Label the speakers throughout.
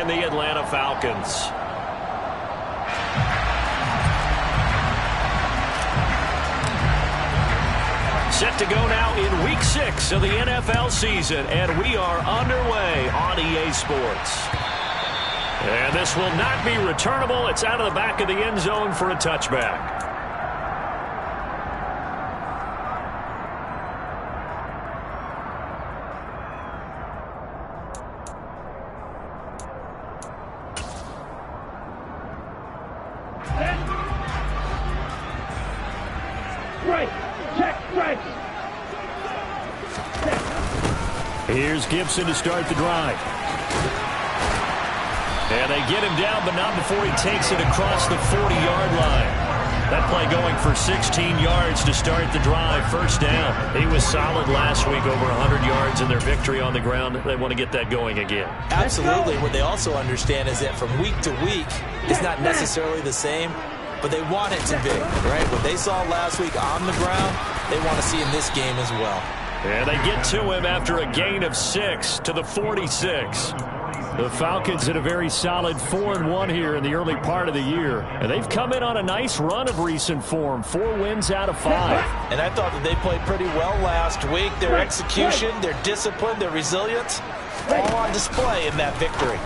Speaker 1: and the Atlanta Falcons. Set to go now in Week 6 of the NFL season, and we are underway on EA Sports. And this will not be returnable. It's out of the back of the end zone for a touchback.
Speaker 2: Here's Gibson to start the drive.
Speaker 1: And they get him down, but not before he takes it across the 40-yard line. That play going for 16 yards to start the drive. First down. He was solid last week, over 100 yards in their victory on the ground. They want to get that going again.
Speaker 3: Absolutely. What they also understand is that from week to week, it's not necessarily the same, but they want it to be, right? What they saw last week on the ground, they want to see in this game as well.
Speaker 1: And they get to him after a gain of 6 to the 46.
Speaker 2: The Falcons in a very solid 4-1 here in the early part of the year. And they've come in on a nice run of recent form. 4 wins out of 5.
Speaker 3: And I thought that they played pretty well last week. Their execution, their discipline, their resilience, all on display in that victory.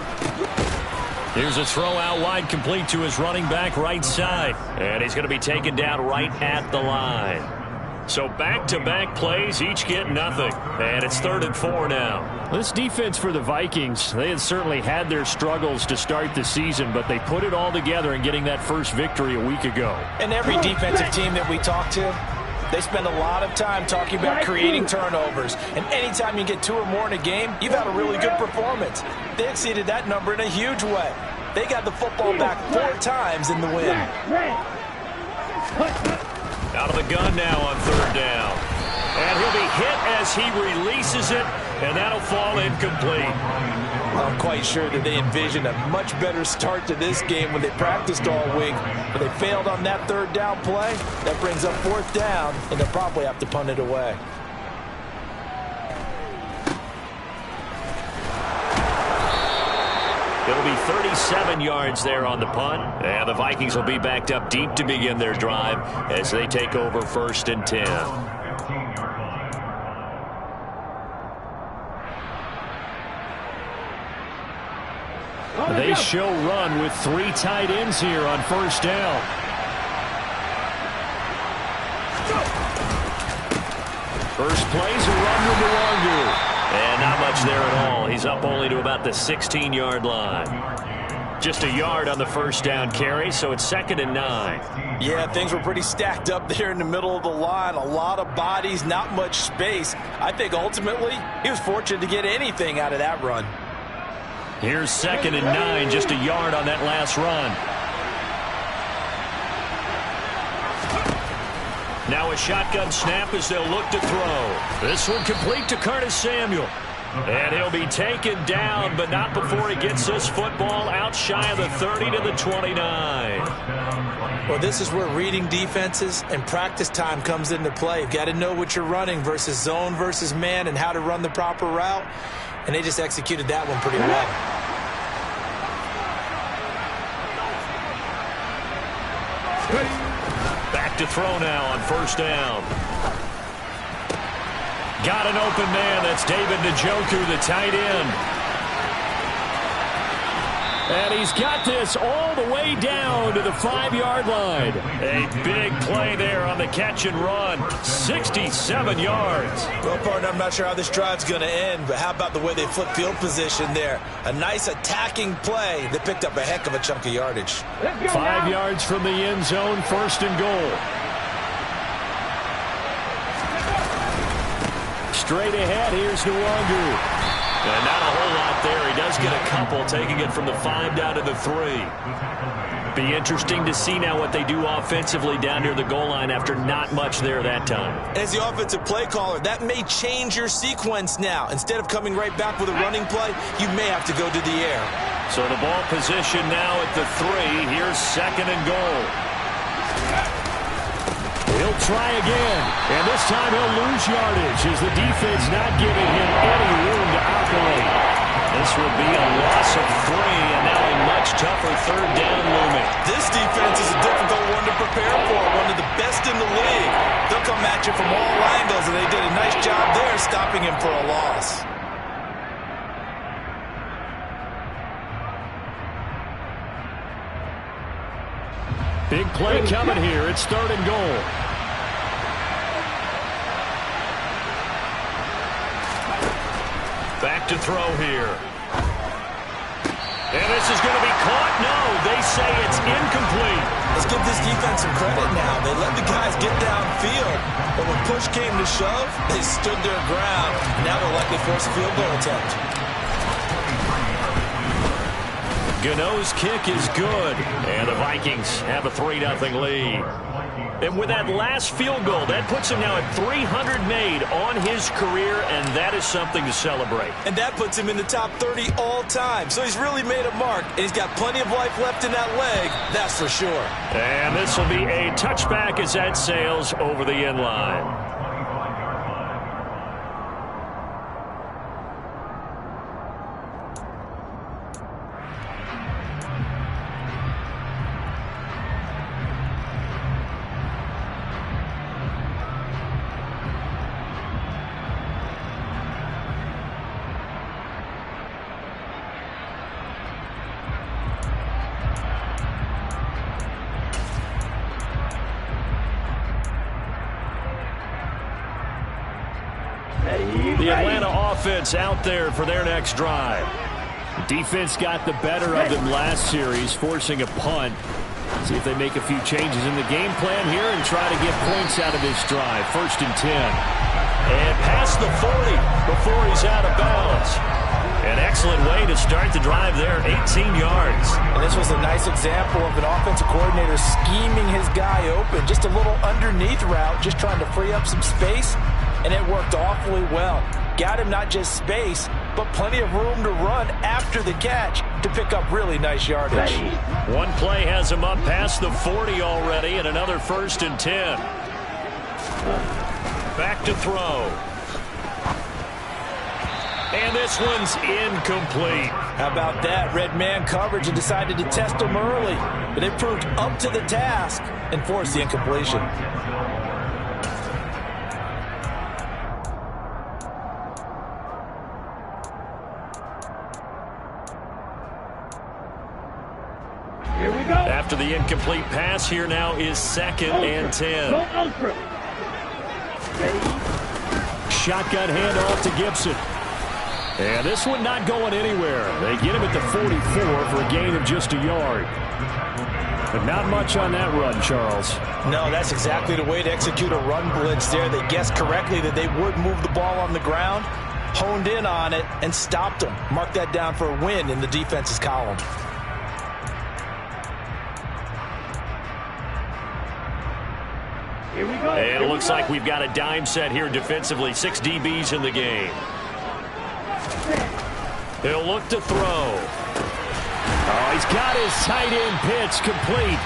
Speaker 1: Here's a throw out wide, complete to his running back right side. And he's going to be taken down right at the line. So back-to-back plays, each get nothing. And it's 3rd and 4 now.
Speaker 2: This defense for the Vikings, they had certainly had their struggles to start the season, but they put it all together in getting that first victory a week ago.
Speaker 3: And every defensive team that we talk to, they spend a lot of time talking about creating turnovers. And anytime you get 2 or more in a game, you've had a really good performance. They exceeded that number in a huge way. They got the football back 4 times in the win.
Speaker 1: Out of the gun now on 3rd down. And he'll be hit as he releases it, and that'll fall incomplete.
Speaker 3: I'm quite sure that they envisioned a much better start to this game when they practiced all week, but they failed on that 3rd down play. That brings up 4th down, and they'll probably have to punt it away.
Speaker 1: It'll be 37 yards there on the punt. And the Vikings will be backed up deep to begin their drive as they take over 1st and 10.
Speaker 2: They show run with 3 tight ends here on 1st down.
Speaker 1: First play's a run with Nwangu. And not much there at all. He's up only to about the 16-yard line. Just a yard on the 1st down carry, so it's 2nd and 9.
Speaker 3: Yeah, things were pretty stacked up there in the middle of the line. A lot of bodies, not much space. I think ultimately he was fortunate to get anything out of that run.
Speaker 1: Here's 2nd and 9, just a yard on that last run. Now a shotgun snap as they'll look to throw. This one complete to Curtis Samuel. And he'll be taken down, but not before he gets this football out shy of the 30 to the 29.
Speaker 3: Well, this is where reading defenses and practice time comes into play. You've got to know what you're running versus zone versus man and how to run the proper route. And they just executed that one pretty well.
Speaker 1: Back to throw now on 1st down. Got an open man. That's David Njoku, the tight end.
Speaker 2: And he's got this all the way down to the 5-yard line.
Speaker 1: A big play there on the catch and run. 67 yards.
Speaker 3: Well, partner, I'm not sure how this drive's going to end, but how about the way they flip field position there? A nice attacking play that picked up a heck of a chunk of yardage.
Speaker 2: 5 yards from the end zone, 1st and goal. Straight ahead, here's Nwangu.
Speaker 1: And not a whole lot there. He does get a couple, taking it from the 5 down to the 3. Be interesting to see now what they do offensively down near the goal line after not much there that time.
Speaker 3: As the offensive play caller, that may change your sequence now. Instead of coming right back with a running play, you may have to go to the air.
Speaker 1: So the ball position now at the 3. Here's 2nd and goal.
Speaker 2: He'll try again, and this time he'll lose yardage as the defense not giving him any room to operate.
Speaker 1: This will be a loss of 3
Speaker 3: at you from all angles, and they did a nice job there stopping him for a loss.
Speaker 2: Big play coming here. It's 3rd and goal.
Speaker 1: Back to throw here. And this is going to be caught. No, they say it's incomplete.
Speaker 3: Let's give this defense some credit now. They let the guys get downfield, but when push came to shove, they stood their ground. Now they'll likely force a field goal attempt.
Speaker 1: Gano's kick is good, and the Vikings have a 3-0 lead. And with that last field goal, that puts him now at 300 made on his career, and that is something to celebrate.
Speaker 3: And that puts him in the top 30 all time. So he's really made a mark, and he's got plenty of life left in that leg, that's for sure.
Speaker 1: And this will be a touchback as that sails over the end line. The Atlanta offense out there for their next drive.
Speaker 2: Defense got the better of them last series, forcing a punt. See if they make a few changes in the game plan here and try to get points out of this drive. 1st and 10.
Speaker 1: And past the 40 before he's out of bounds. An excellent way to start the drive there, 18 yards.
Speaker 3: And this was a nice example of an offensive coordinator scheming his guy open. Just a little underneath route, just trying to free up some space. And it worked awfully well. Got him not just space, but plenty of room to run after the catch to pick up really nice yardage.
Speaker 1: One play has him up past the 40 already, and another 1st and 10. Back to throw. And this one's incomplete.
Speaker 3: How about that? Red man coverage and decided to test him early. But they proved up to the task and forced the incompletion.
Speaker 1: After the incomplete pass, here now is 2nd and 10.
Speaker 2: Shotgun handoff to Gibson. And this one not going anywhere. They get him at the 44 for a gain of just a yard. But not much on that run, Charles.
Speaker 3: No, that's exactly the way to execute a run blitz there. They guessed correctly that they would move the ball on the ground, honed in on it, and stopped them. Mark that down for a win in the defense's column.
Speaker 1: And it looks like we've got a dime set here defensively. 6 DBs in the game. He'll look to throw.
Speaker 2: Oh, he's got his tight end pitch complete.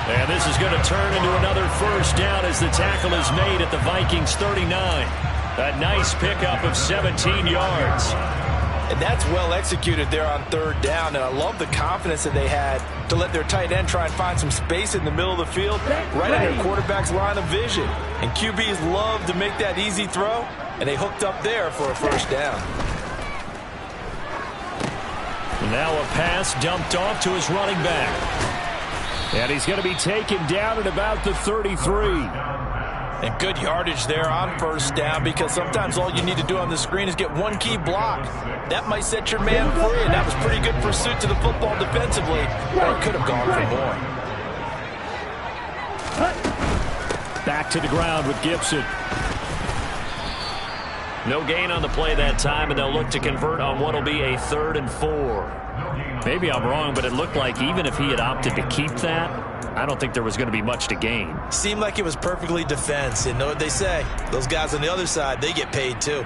Speaker 1: And this is going to turn into another 1st down as the tackle is made at the Vikings 39. A nice pickup of 17 yards.
Speaker 3: And that's well executed there on 3rd down. And I love the confidence that they had to let their tight end try and find some space in the middle of the field, right in their quarterback's line of vision. And QBs love to make that easy throw, and they hooked up there for a 1st down.
Speaker 1: Now a pass dumped off to his running back.
Speaker 2: And he's going to be taken down at about the 33.
Speaker 3: And good yardage there on 1st down, because sometimes all you need to do on the screen is get one key block. That might set your man free, and that was pretty good pursuit to the football defensively, or it could have gone for more.
Speaker 2: Back to the ground with Gibson.
Speaker 1: No gain on the play that time, and they'll look to convert on what will be a 3rd and 4.
Speaker 2: Maybe I'm wrong, but it looked like even if he had opted to keep that, I don't think there was going to be much to gain.
Speaker 3: Seemed like it was perfectly defense. And know what they say? Those guys on the other side, they get paid too.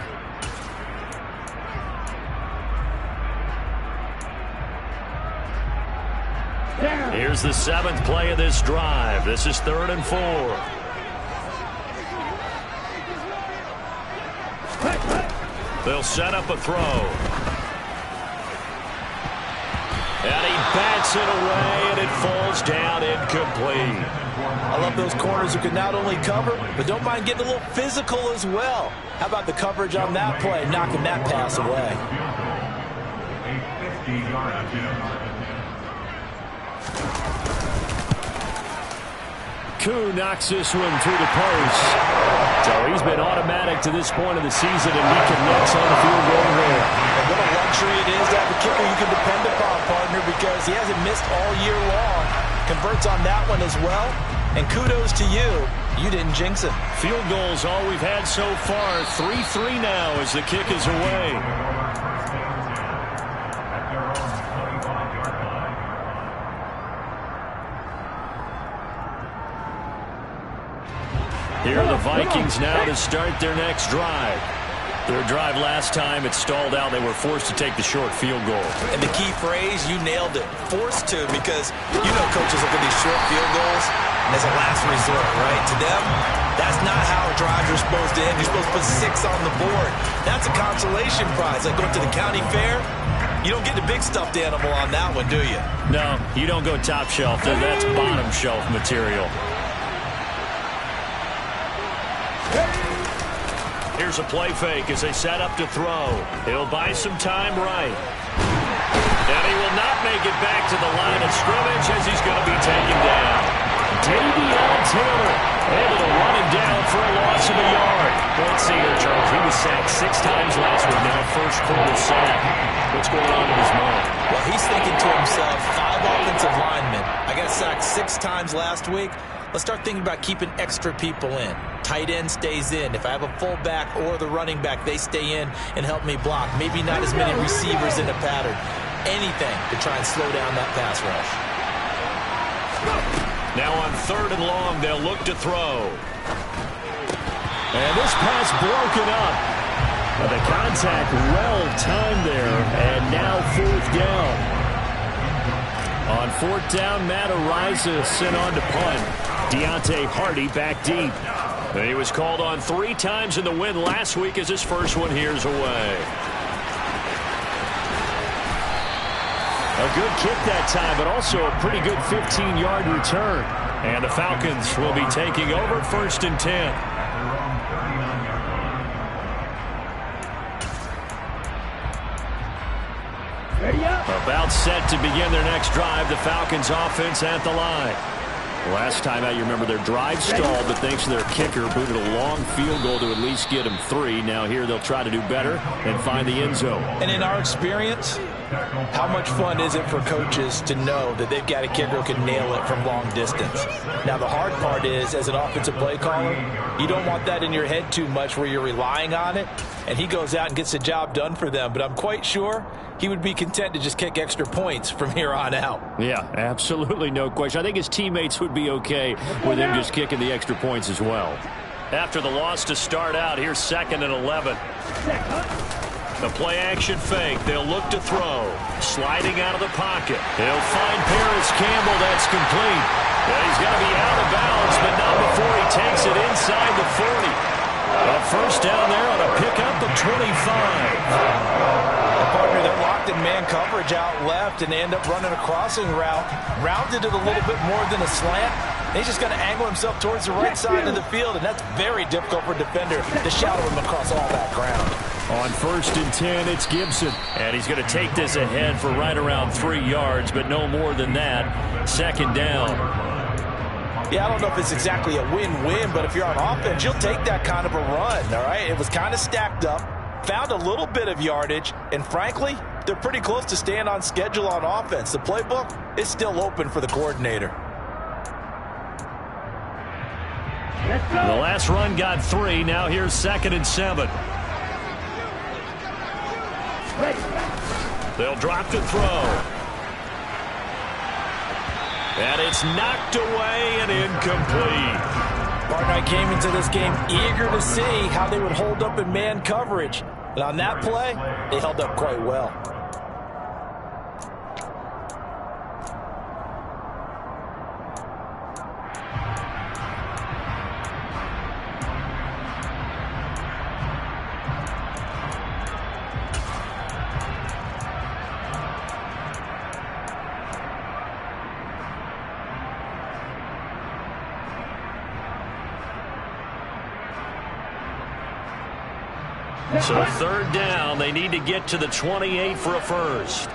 Speaker 1: Here's the 7th play of this drive. This is 3rd and 4. They'll set up a throw. And he bats Hits it away, and it falls down incomplete.
Speaker 3: I love those corners who can not only cover, but don't mind getting a little physical as well. How about the coverage on that play, knocking that pass away?
Speaker 2: Koo knocks this one through the post. So he's been automatic to this point of the season, and he connects on the field goal there.
Speaker 3: And what a luxury it is to have a kicker you can depend upon, partner, because he hasn't missed all year long. Converts on that one as well. And kudos to you. You didn't jinx it.
Speaker 1: Field goals all we've had so far. 3-3 now as the kick is away. Here are the Vikings now to start their next drive. Their drive last time, it stalled out. They were forced to take the short field goal.
Speaker 3: And the key phrase, you nailed it. Forced to, because you know coaches look at these short field goals as a last resort, right? To them, that's not how drives are supposed to end. You're supposed to put 6 on the board. That's a consolation prize. Like going to the county fair, you don't get the big stuffed animal on that one, do you?
Speaker 1: No, you don't go top shelf. That's bottom shelf material. Here's a play fake as they set up to throw. He'll buy some time right. And he will not make it back to the line of scrimmage as he's going to be taken down. Davion Taylor able to run him down for a loss of a yard. Let's see here, Charles. He was sacked 6 times last week. Now first quarter sack. What's going on in his mind?
Speaker 3: Well, he's thinking to himself, 5 offensive linemen. I got sacked 6 times last week. Let's start thinking about keeping extra people in. Tight end stays in. If I have a fullback or the running back, they stay in and help me block. Maybe not as many receivers in a pattern. Anything to try and slow down that pass rush.
Speaker 1: Now on 3rd and long, they'll look to throw.
Speaker 2: And this pass broken up. But the contact well timed there. And now 4th down. On 4th down, Matt Araiza sent on to punt. Deontay Hardy back deep.
Speaker 1: He was called on 3 times in the win last week as his first one here's away.
Speaker 2: A good kick that time, but also a pretty good 15-yard return.
Speaker 1: And the Falcons will be taking over 1st and 10. About set to begin their next drive, the Falcons offense at the line.
Speaker 2: Last time out, you remember their drive stalled, but thanks to their kicker, booted a long field goal to at least get them 3. Now here they'll try to do better and find the end zone.
Speaker 3: And in our experience, how much fun is it for coaches to know that they've got a kicker who can nail it from long distance? Now, the hard part is, as an offensive play caller, you don't want that in your head too much where you're relying on it, and he goes out and gets the job done for them. But I'm quite sure he would be content to just kick extra points from here on out.
Speaker 2: Yeah, absolutely no question. I think his teammates would be okay with him just kicking the extra points as well.
Speaker 1: After the loss to start out, here's 2nd and 11. The play action fake. They'll look to throw. Sliding out of the pocket. He'll find Paris Campbell. That's complete. Well, he's going to be out of bounds, but not before he takes it inside the 40. A first down there on a pickup of 25.
Speaker 3: Partner, they're locked in man coverage out left, and they end up running a crossing route. Rounded it a little bit more than a slant. He's just going to angle himself towards the right side of the field, and that's very difficult for a defender to shadow him across all that ground.
Speaker 2: On 1st and 10, it's Gibson.
Speaker 1: And he's going to take this ahead for right around 3 yards, but no more than that. 2nd down.
Speaker 3: Yeah, I don't know if it's exactly a win-win, but if you're on offense, you'll take that kind of a run, all right? It was kind of stacked up. Found a little bit of yardage, and frankly, they're pretty close to staying on schedule on offense. The playbook is still open for the coordinator.
Speaker 1: The last run got 3. Now here's 2nd and 7. They'll drop to throw. And it's knocked away and incomplete.
Speaker 3: Partner, I came into this game eager to see how they would hold up in man coverage. And on that play, they held up quite well.
Speaker 1: So third down, they need to get to the 28 for a first.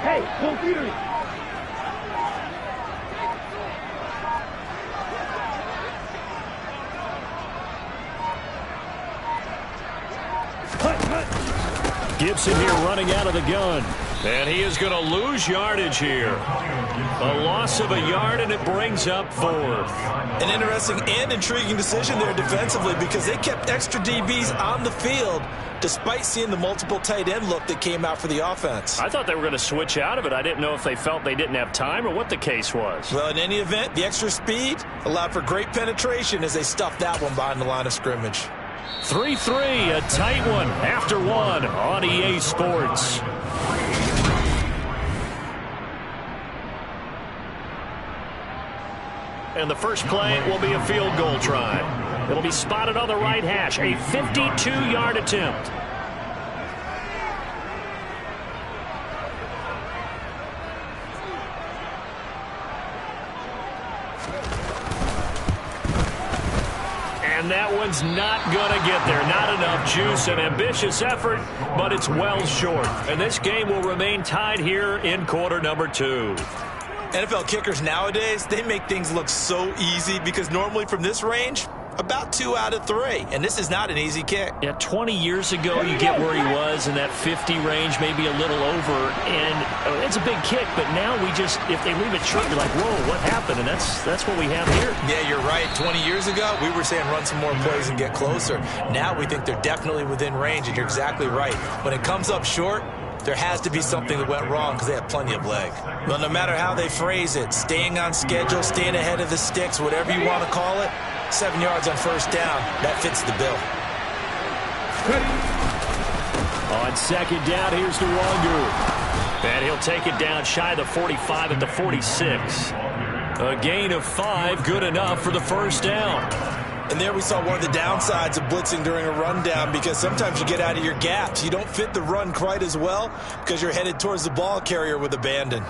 Speaker 4: Hey, computer.
Speaker 2: Gibson here running out of the gun.
Speaker 1: And he is going to lose yardage here. A loss of a yard, and it brings up fourth.
Speaker 3: An interesting and intriguing decision there defensively because they kept extra DBs on the field despite seeing the multiple tight end look that came out for the offense.
Speaker 1: I thought they were going to switch out of it. I didn't know if they felt they didn't have time or what the case was.
Speaker 3: Well, in any event, the extra speed allowed for great penetration as they stuffed that one behind the line of scrimmage.
Speaker 1: 3-3, a tight one after one on EA Sports. And the first play will be a field goal try. It'll be spotted on the right hash, a 52-yard attempt. And that one's not going to get there. Not enough juice. An ambitious effort, but it's well short. And this game will remain tied here in quarter number 2.
Speaker 3: NFL kickers nowadays, they make things look so easy because normally from this range, about 2 out of 3. And this is not an easy kick.
Speaker 1: Yeah, 20 years ago, you get where he was in that 50 range, maybe a little over. And it's a big kick, but now we just, if they leave it short, you're like, whoa, what happened? And that's what we have here.
Speaker 3: Yeah, you're right. 20 years ago, we were saying run some more plays and get closer. Now we think they're definitely within range, and you're exactly right. When it comes up short, there has to be something that went wrong because they have plenty of leg. Well, no matter how they phrase it, staying on schedule, staying ahead of the sticks, whatever you want to call it, 7 yards on first down, that fits the bill.
Speaker 2: On second down, here's Nwangu.
Speaker 1: And he'll take it down shy of the 45 at the 46. A gain of 5, good enough for the first down.
Speaker 3: And there we saw one of the downsides of blitzing during a rundown because sometimes you get out of your gaps. You don't fit the run quite as well because you're headed towards the ball carrier with abandon.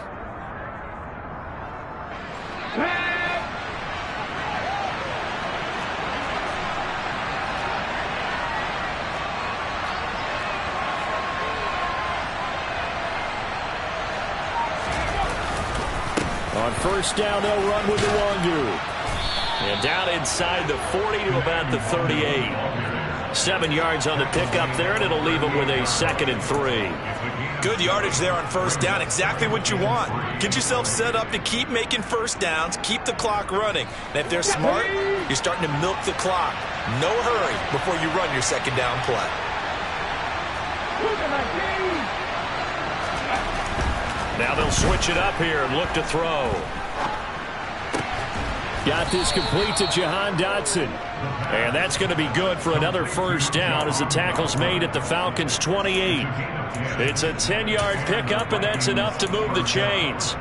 Speaker 2: On first down, they'll run with Nwangu.
Speaker 1: And down inside the 40 to about the 38. 7 yards on the pickup there, and it'll leave them with a 2nd and 3.
Speaker 3: Good yardage there on first down. Exactly what you want. Get yourself set up to keep making first downs, keep the clock running. And if they're smart, you're starting to milk the clock. No hurry before you run your second down play.
Speaker 1: Now they'll switch it up here and look to throw.
Speaker 2: Got this complete to Jahan Dotson.
Speaker 1: And that's going to be good for another first down as the tackle's made at the Falcons' 28. It's a 10-yard pickup, and that's enough to move the chains.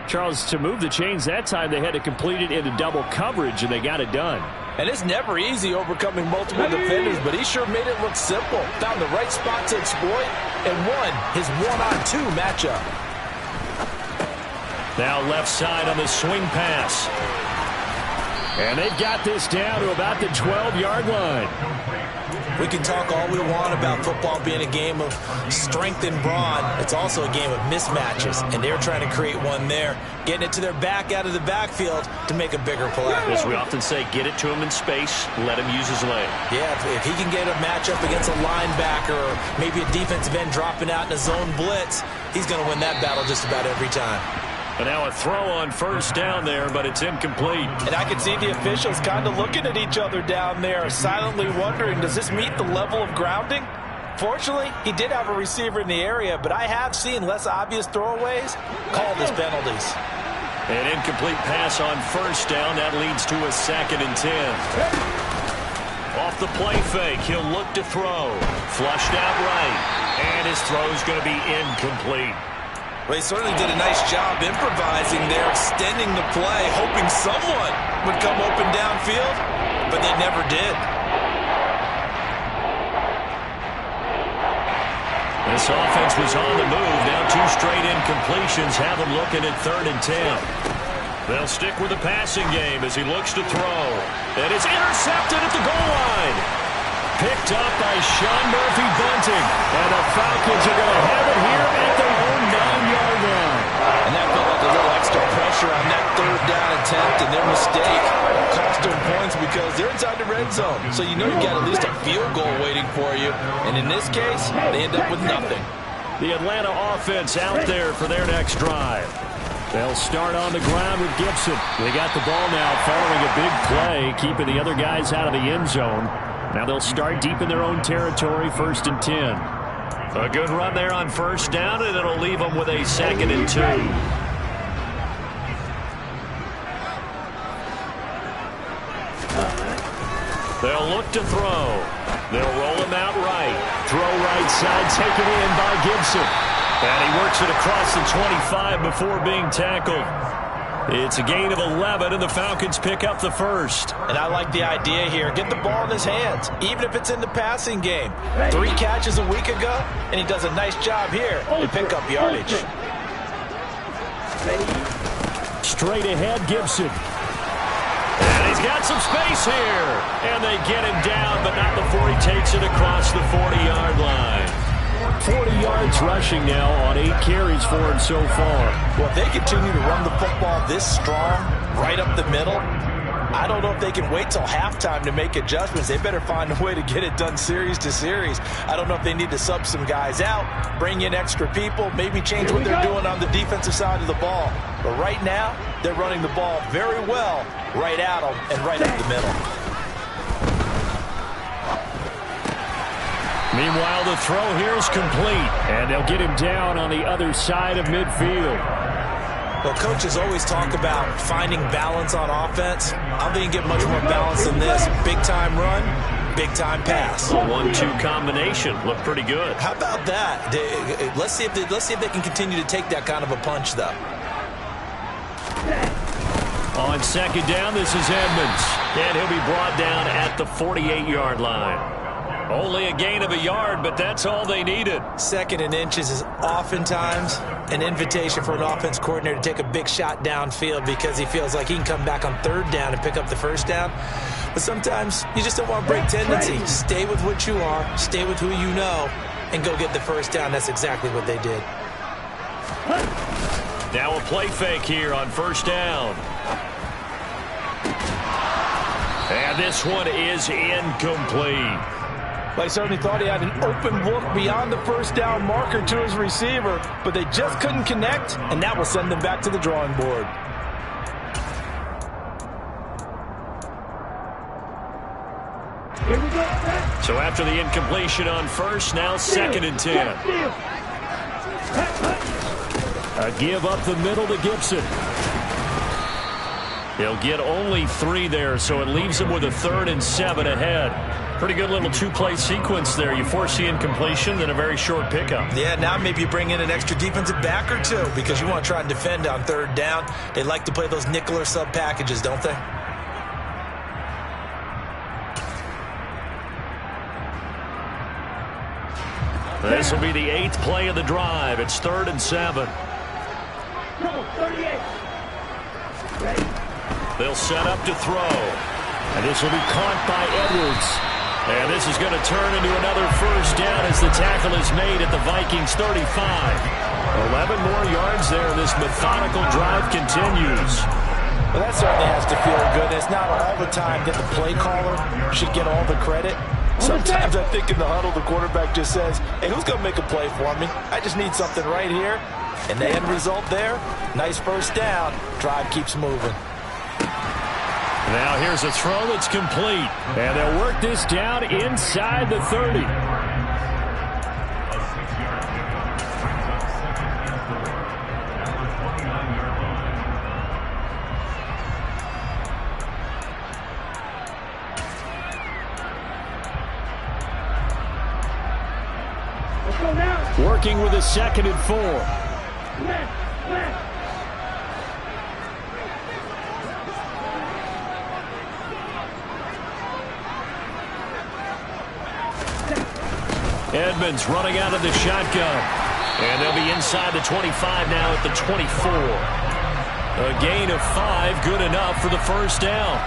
Speaker 2: Charles, to move the chains that time, they had to complete it into double coverage, and they got it done.
Speaker 3: And it's never easy overcoming multiple defenders, but he sure made it look simple. Found the right spot to exploit and won his one-on-2 matchup.
Speaker 1: Now left side on the swing pass.
Speaker 2: And they've got this down to about the 12-yard line.
Speaker 3: We can talk all we want about football being a game of strength and brawn. It's also a game of mismatches, and they're trying to create one there, getting it to their back out of the backfield to make a bigger play.
Speaker 1: As we often say, get it to him in space, let him use his leg.
Speaker 3: Yeah, if he can get a matchup against a linebacker or maybe a defensive end dropping out in a zone blitz, he's going to win that battle just about every time.
Speaker 1: And now a throw on first down there, but it's incomplete.
Speaker 3: And I can see the officials kind of looking at each other down there, silently wondering, does this meet the level of grounding? Fortunately, he did have a receiver in the area, but I have seen less obvious throwaways called as penalties.
Speaker 1: An incomplete pass on first down. That leads to a 2nd and 10. Off the play fake, he'll look to throw. Flushed out right, and his throw's going to be incomplete.
Speaker 3: Well, he certainly did a nice job improvising there, extending the play, hoping someone would come open downfield, but they never did.
Speaker 1: This offense was on the move. Now 2 straight incompletions have them looking at 3rd and 10. They'll stick with the passing game as he looks to throw. And it's intercepted at the goal line. Picked up by Sean Murphy-Bunting. And the Falcons are going to have it here at their own 9-yard line.
Speaker 3: And that felt like a little extra pressure on that third down attempt, and their mistake cost them points because they're inside the red zone. So you know you got at least a field goal waiting for you. And in this case, they end up with nothing.
Speaker 1: The Atlanta offense out there for their next drive. They'll start on the ground with Gibson. They got the ball now following a big play, keeping the other guys out of the end zone. Now they'll start deep in their own territory, 1st and 10. A good run there on 1st down, and it'll leave them with a 2nd and 2. They'll look to throw. They'll roll him out right. Throw right side, taken in by Gibson. And he works it across the 25 before being tackled. It's a gain of 11, and the Falcons pick up the first.
Speaker 3: And I like the idea here. Get the ball in his hands, even if it's in the passing game. 3 catches a week ago, and he does a nice job here to pick up yardage.
Speaker 1: Straight ahead, Gibson. And he's got some space here. And they get him down, but not before he takes it across the 40-yard line. 40 yards rushing now on 8 carries for him so far.
Speaker 3: Well, if they continue to run the football this strong, right up the middle, I don't know if they can wait till halftime to make adjustments. They better find a way to get it done series to series. I don't know if they need to sub some guys out, bring in extra people, maybe change what they're doing on the defensive side of the ball. But right now, they're running the ball very well right at them and right up the middle.
Speaker 1: Meanwhile, the throw here is complete, and they'll get him down on the other side of midfield.
Speaker 3: Well, coaches always talk about finding balance on offense. I don't think you get much more balance than this. Big-time run, big-time pass.
Speaker 1: A 1-2 combination. Looked pretty good.
Speaker 3: How about that? Let's see if they can continue to take that kind of a punch, though.
Speaker 1: On 2nd down, this is Edmonds. And he'll be brought down at the 48-yard line. Only a gain of a yard, but that's all they needed.
Speaker 3: 2nd and inches is oftentimes an invitation for an offense coordinator to take a big shot downfield because he feels like he can come back on 3rd down and pick up the 1st down. But sometimes you just don't want to break tendency. Stay with what you are, stay with who you know, and go get the 1st down. That's exactly what they did.
Speaker 1: Now a play fake here on 1st down. And this one is incomplete.
Speaker 3: They certainly thought he had an open look beyond the 1st down marker to his receiver, but they just couldn't connect, and that will send them back to the drawing board.
Speaker 1: So after the incompletion on 1st, now 2nd and 10. A give up the middle to Gibson. He'll get only 3 there, so it leaves him with a 3rd and 7 ahead. Pretty good little 2-play sequence there. You force the incompletion, then a very short pickup.
Speaker 3: Yeah, now maybe you bring in an extra defensive back or 2 because you want to try and defend on 3rd down. They like to play those nickel or sub packages, don't they?
Speaker 1: This will be the 8th play of the drive. It's 3rd and 7. They'll set up to throw. And this will be caught by Edwards. And this is going to turn into another 1st down as the tackle is made at the Vikings 35. 11 more yards there. This methodical drive continues.
Speaker 3: Well, that certainly has to feel good. It's not all the time that the play caller should get all the credit. Sometimes I think in the huddle, the quarterback just says, hey, who's going to make a play for me? I just need something right here. And the end result there, nice 1st down. Drive keeps moving.
Speaker 1: Now here's a throw that's complete. And they'll work this down inside the 30. Working with a 2nd and 4. Edmonds running out of the shotgun. And they'll be inside the 25 now at the 24. A gain of 5, good enough for the first down.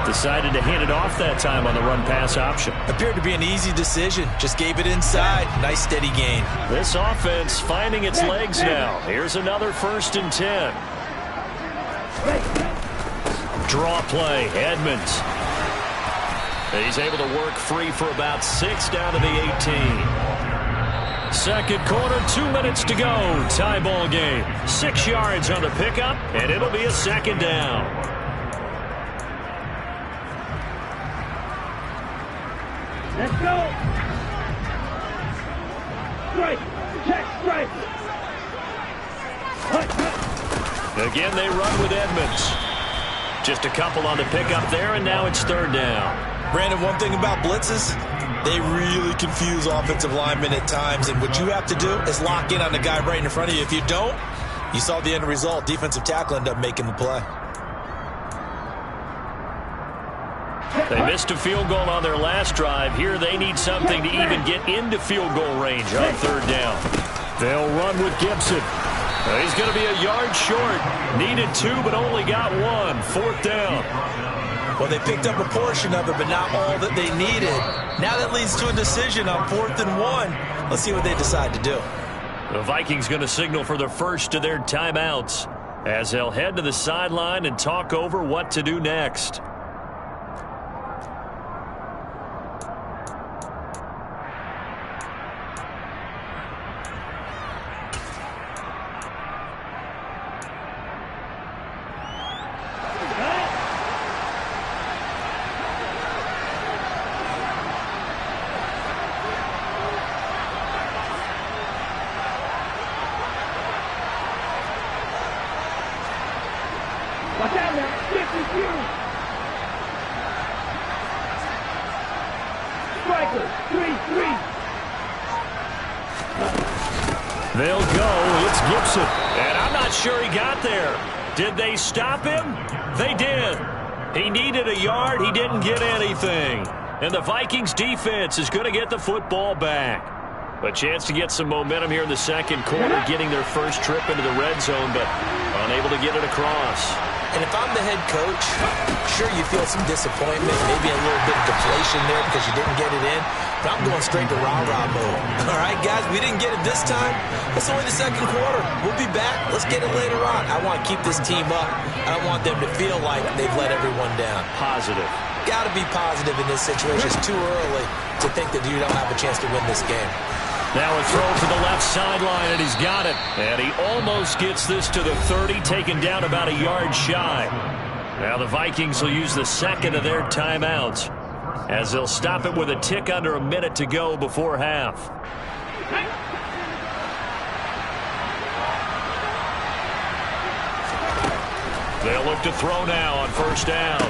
Speaker 1: Decided to hand it off that time on the run-pass option.
Speaker 3: Appeared to be an easy decision. Just gave it inside. Nice steady gain.
Speaker 1: This offense finding its legs now. Here's another 1st and 10. Draw play, Edmonds. He's able to work free for about 6 down to the 18. Second quarter, 2 minutes to go. Tie ball game. 6 yards on the pickup, and it'll be a 2nd down.
Speaker 4: Let's go. Strike. Check. Strike.
Speaker 1: Again, they run with Edmonds. Just a couple on the pickup there, and now it's 3rd down.
Speaker 3: Brandon, one thing about blitzes, they really confuse offensive linemen at times, and what you have to do is lock in on the guy right in front of you. If you don't, you saw the end result. Defensive tackle ended up making the play.
Speaker 1: They missed a field goal on their last drive. Here they need something to even get into field goal range on 3rd down.
Speaker 2: They'll run with Gibson.
Speaker 1: He's going to be a yard short. Needed 2, but only got 1. 4th down.
Speaker 3: Well, they picked up a portion of it, but not all that they needed. Now that leads to a decision on 4th and 1. Let's see what they decide to do.
Speaker 1: The Vikings going to signal for the first of their timeouts as they'll head to the sideline and talk over what to do next.
Speaker 4: Watch out now. This is you. Striker. 3-3.
Speaker 2: They'll go. It's Gibson.
Speaker 1: And I'm not sure he got there. Did they stop him? They did. He needed a yard. He didn't get anything. And the Vikings defense is going to get the football back. A chance to get some momentum here in the second quarter, getting their first trip into the red zone, but unable to get it across.
Speaker 3: And if I'm the head coach, sure you feel some disappointment, maybe a little bit of deflation there because you didn't get it in, but I'm going straight to rah-rah mode. All right, guys, we didn't get it this time. It's only the second quarter. We'll be back. Let's get it later on. I want to keep this team up. I don't want them to feel like they've let everyone down.
Speaker 1: Positive.
Speaker 3: Got to be positive in this situation. It's too early to think that you don't have a chance to win this game.
Speaker 1: Now a throw to the left sideline, and he's got it. And he almost gets this to the 30, taken down about a yard shy. Now the Vikings will use the second of their timeouts as they'll stop it with a tick under a minute to go before half. They'll look to throw now on 1st down.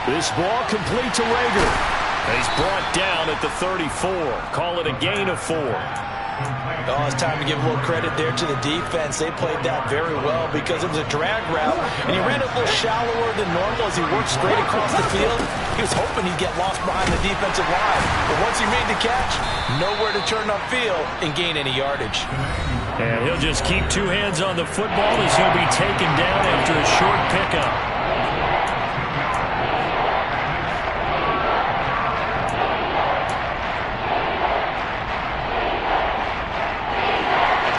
Speaker 2: This ball complete to Rager.
Speaker 1: He's brought down at the 34. Call it a gain of 4.
Speaker 3: Oh, it's time to give a little credit there to the defense. They played that very well because it was a drag route, and he ran a little shallower than normal as he worked straight across the field. He was hoping he'd get lost behind the defensive line, but once he made the catch, nowhere to turn upfield and gain any yardage.
Speaker 1: And he'll just keep 2 hands on the football as he'll be taken down after a short pickup.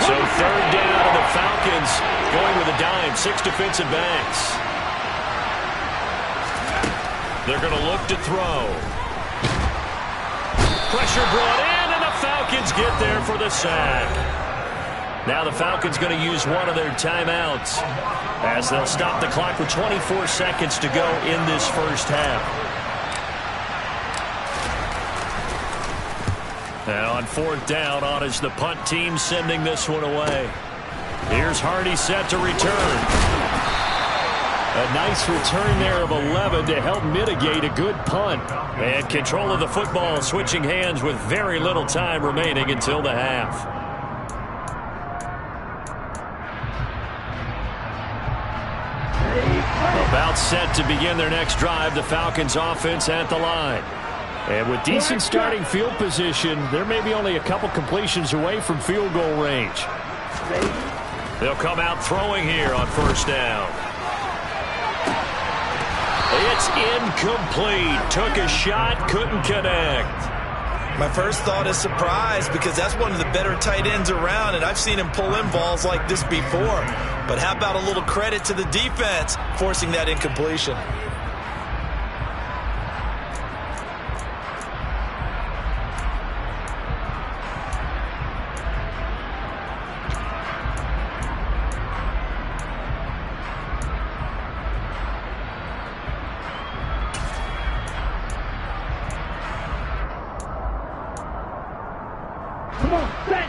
Speaker 1: So 3rd down, and the Falcons going with a dime. 6 defensive backs. They're going to look to throw. Pressure brought in, and the Falcons get there for the sack. Now the Falcons going to use one of their timeouts as they'll stop the clock with 24 seconds to go in this first half. And on 4th down, on is the punt team sending this one away. Here's Hardy set to return.
Speaker 2: A nice return there of 11 to help mitigate a good punt.
Speaker 1: And control of the football switching hands with very little time remaining until the half. About set to begin their next drive, the Falcons offense at the line.
Speaker 2: And with decent starting field position, there may be only a couple completions away from field goal range.
Speaker 1: They'll come out throwing here on 1st down. It's incomplete. Took a shot, couldn't connect.
Speaker 3: My first thought is surprise because that's one of the better tight ends around, and I've seen him pull in balls like this before. But how about a little credit to the defense forcing that incompletion?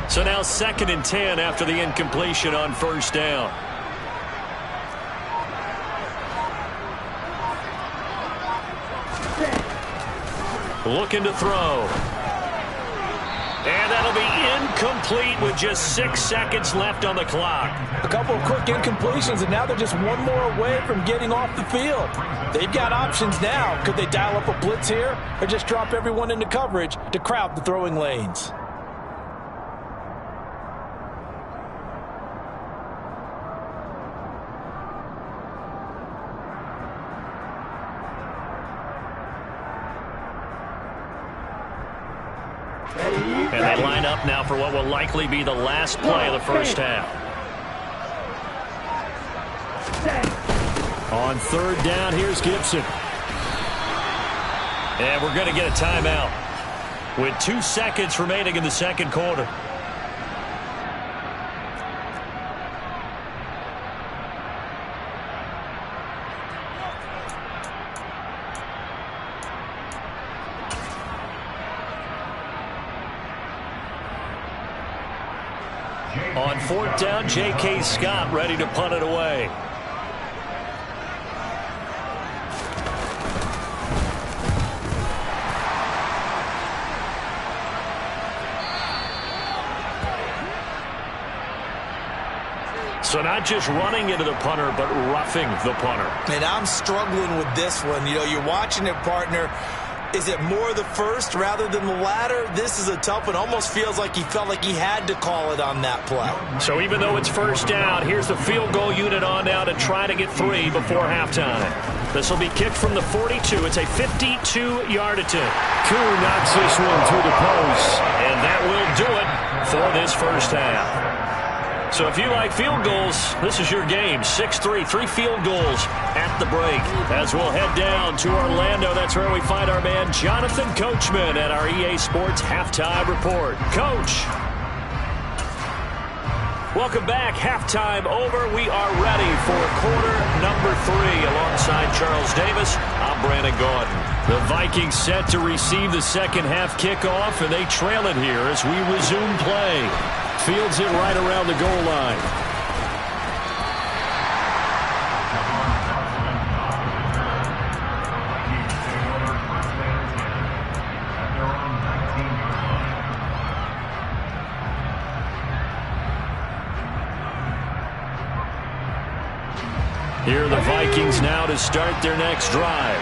Speaker 1: So now 2nd and 10 after the incompletion on first down. Looking to throw. And that'll be incomplete with just 6 seconds left on the clock.
Speaker 3: A couple of quick incompletions, and now they're just one more away from getting off the field. They've got options now. Could they dial up a blitz here or just drop everyone into coverage to crowd the throwing lanes?
Speaker 1: And they line up now for what will likely be the last play of the first half.
Speaker 2: On 3rd down, here's Gibson.
Speaker 1: And we're going to get a timeout with 2 seconds remaining in the second quarter. On 4th down, J.K. Scott ready to punt it away. So not just running into the punter, but roughing the punter.
Speaker 3: And I'm struggling with this one. You know, you're watching it, partner. Is it more the first rather than the latter? This is a tough one. Almost feels like he felt like he had to call it on that play.
Speaker 1: So even though it's first down, here's the field goal unit on now to try to get 3 before halftime. This will be kicked from the 42. It's a 52-yard attempt.
Speaker 2: Koo knocks this one through the post.
Speaker 1: And that will do it for this first half. So if you like field goals, this is your game. 6-3, 3 field goals at the break. As we'll head down to Orlando, that's where we find our man Jonathan Coachman at our EA Sports Halftime Report. Coach. Welcome back. Halftime over. We are ready for quarter number 3. Alongside Charles Davis, I'm Brandon Gaudin. The Vikings set to receive the second half kickoff, and they trail it here as we resume play. Fields it right around the goal line. Here are the Vikings now to start their next drive.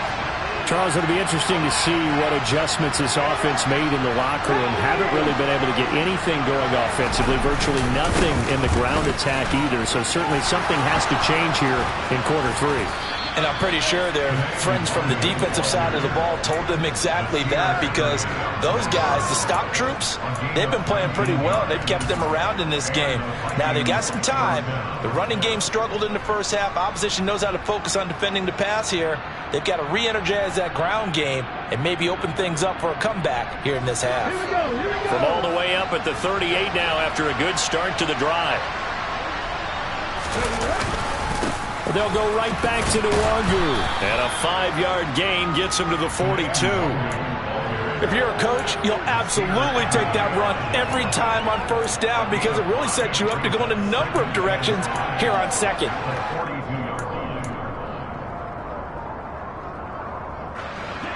Speaker 2: Charles, it'll be interesting to see what adjustments this offense made in the locker room. Haven't really been able to get anything going offensively, virtually nothing in the ground attack either. So certainly something has to change here in quarter 3.
Speaker 3: And I'm pretty sure their friends from the defensive side of the ball told them exactly that, because those guys, the stop troops, they've been playing pretty well. They've kept them around in this game. Now, they've got some time. The running game struggled in the first half. Opposition knows how to focus on defending the pass here. They've got to re-energize that ground game and maybe open things up for a comeback here in this half.
Speaker 1: From all the way up at the 38 now after a good start to the drive.
Speaker 2: They'll go right back to Nwogu.
Speaker 1: And a 5-yard gain gets him to the 42.
Speaker 3: If you're a coach, you'll absolutely take that run every time on first down, because it really sets you up to go in a number of directions here on second.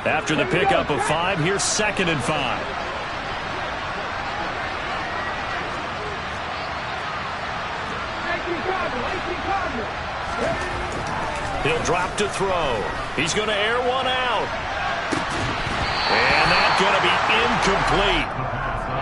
Speaker 1: After the pickup of 5, here's 2nd and 5. He'll drop to throw. He's going to air one out. And that's going to be incomplete.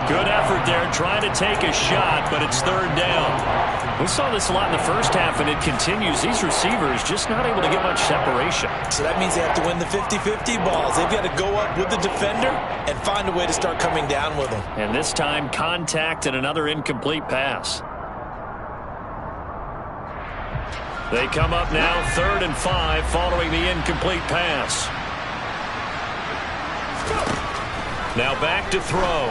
Speaker 1: Good effort there, trying to take a shot, but it's third down. We saw this a lot in the first half, and it continues. These receivers just not able to get much separation.
Speaker 3: So that means they have to win the 50-50 balls. They've got to go up with the defender and find a way to start coming down with them.
Speaker 1: And this time, contact and another incomplete pass. They come up now, 3rd and 5, following the incomplete pass. Now back to throw.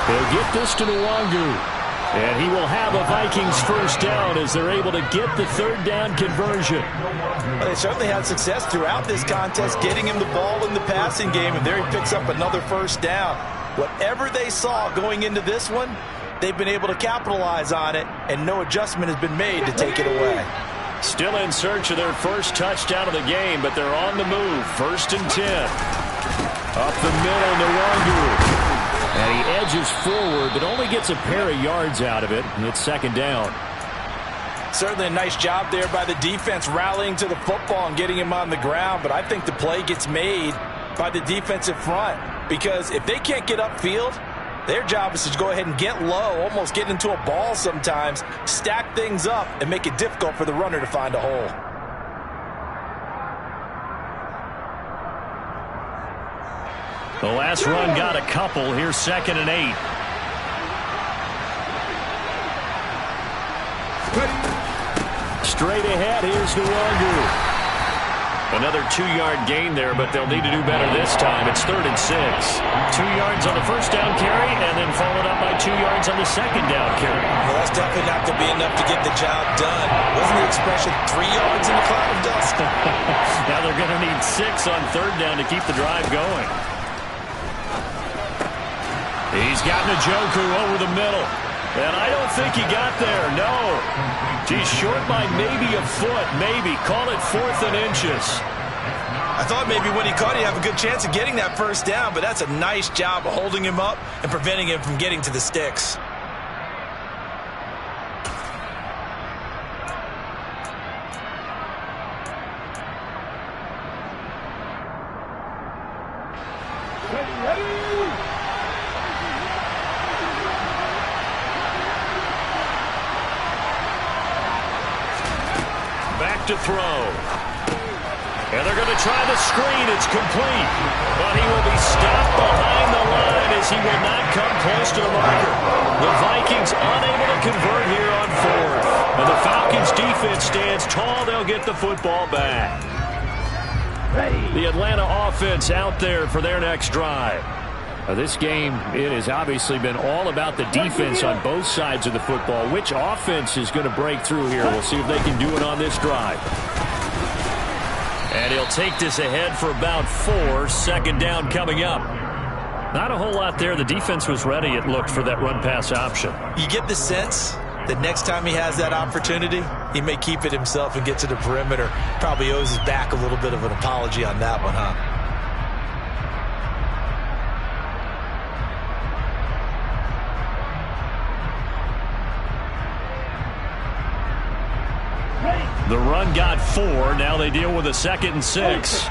Speaker 2: They'll get this to Nwangu. And he will have a Vikings first down as they're able to get the 3rd down conversion.
Speaker 3: Well, they certainly had success throughout this contest, getting him the ball in the passing game, and there he picks up another first down. Whatever they saw going into this one, they've been able to capitalize on it, and no adjustment has been made to take it away.
Speaker 1: Still in search of their first touchdown of the game, but they're on the move. 1st and 10. Up the middle, Nwangu. And he edges forward, but only gets a pair of yards out of it, and it's 2nd down.
Speaker 3: Certainly a nice job there by the defense, rallying to the football and getting him on the ground, but I think the play gets made by the defensive front, because if they can't get upfield, their job is to go ahead and get low, almost get into a ball sometimes, stack things up, and make it difficult for the runner to find a hole.
Speaker 1: The last run got a couple. Here's 2nd and 8.
Speaker 2: Straight ahead, here's Nwangu.
Speaker 1: Another 2-yard gain there, but they'll need to do better this time. It's 3rd and 6. 2 yards on the first down carry, and then followed up by 2 yards on the second down carry.
Speaker 3: Well, that's definitely not going to be enough to get the job done. Wasn't the expression 3 yards in a cloud of dust?
Speaker 1: Now they're going to need 6 on 3rd down to keep the drive going. He's got Njoku over the middle. And I don't think he got there, no. He's short by maybe a foot, maybe. Call it 4th and inches.
Speaker 3: I thought maybe when he caught it, he'd have a good chance of getting that first down, but that's a nice job of holding him up and preventing him from getting to the sticks.
Speaker 1: To throw. And they're going to try the screen. It's complete. But he will be stopped behind the line as he will not come close to the marker. The Vikings unable to convert here on 4th. And the Falcons defense stands tall. They'll get the football back. The Atlanta offense out there for their next drive. This game, it has obviously been all about the defense on both sides of the football. Which offense is going to break through here? We'll see if they can do it on this drive. And he'll take this ahead for about 4. 2nd down coming up. Not a whole lot there. The defense was ready, it looked, for that run-pass option.
Speaker 3: You get the sense that next time he has that opportunity, he may keep it himself and get to the perimeter. Probably owes his back a little bit of an apology on that one, huh?
Speaker 1: The run got 4. Now they deal with a 2nd and 6.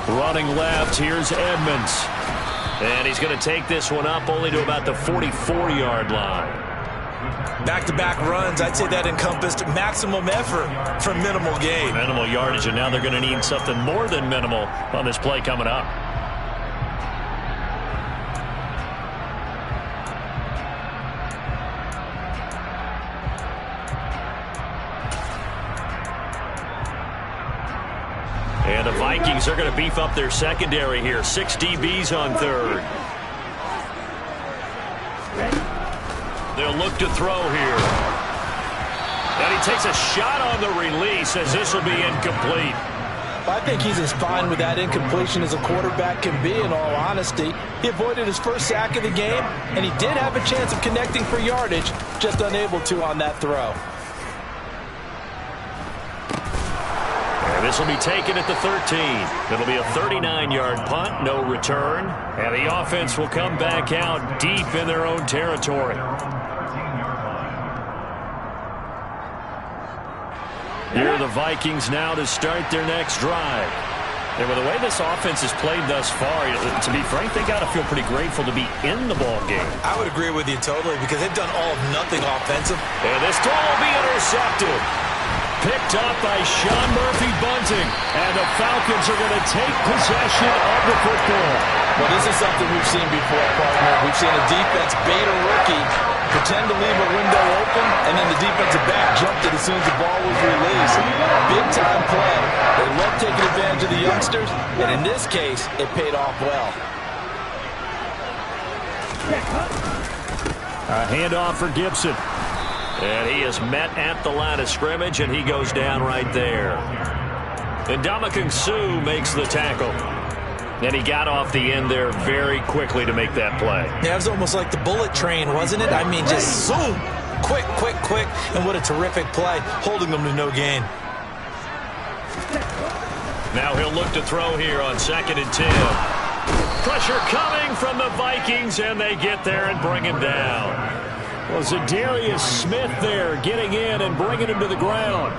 Speaker 1: Running left, here's Edmonds. And he's going to take this one up only to about the 44-yard line.
Speaker 3: Back-to-back runs, I'd say that encompassed maximum effort for minimal gain.
Speaker 1: Minimal yardage, and now they're going to need something more than minimal on this play coming up. And the Vikings are going to beef up their secondary here. 6 DBs on 3rd. They'll look to throw here. And he takes a shot on the release as this will be incomplete.
Speaker 3: I think he's as fine with that incompletion as a quarterback can be, in all honesty. He avoided his first sack of the game, and he did have a chance of connecting for yardage, just unable to on that throw.
Speaker 1: This will be taken at the 13. It'll be a 39-yard punt, no return. And the offense will come back out deep in their own territory. Here are the Vikings now to start their next drive. And with the way this offense has played thus far, to be frank, they got to feel pretty grateful to be in the ball game.
Speaker 3: I would agree with you totally because they've done all of nothing offensive.
Speaker 1: And this throw will be intercepted. Picked up by Sean Murphy-Bunting. And the Falcons are going to take possession of the football.
Speaker 3: Well, this is something we've seen before, partner. We've seen a defense bait a rookie, pretend to leave a window open, and then the defensive back jumped it as soon as the ball was released. Big-time play. They love taking advantage of the youngsters, and in this case, it paid off well.
Speaker 2: A handoff for Gibson.
Speaker 1: And he is met at the line of scrimmage, and he goes down right there. And Ndamukong Suh makes the tackle. And he got off the end there very quickly to make that play.
Speaker 3: Yeah, it was almost like the bullet train, wasn't it? I mean, just zoom. Quick, quick, quick. And what a terrific play, holding them to no gain.
Speaker 1: Now he'll look to throw here on 2nd and 10. Pressure coming from the Vikings, and they get there and bring him down.
Speaker 2: Well, Zadarius Smith there getting in and bringing him to the ground.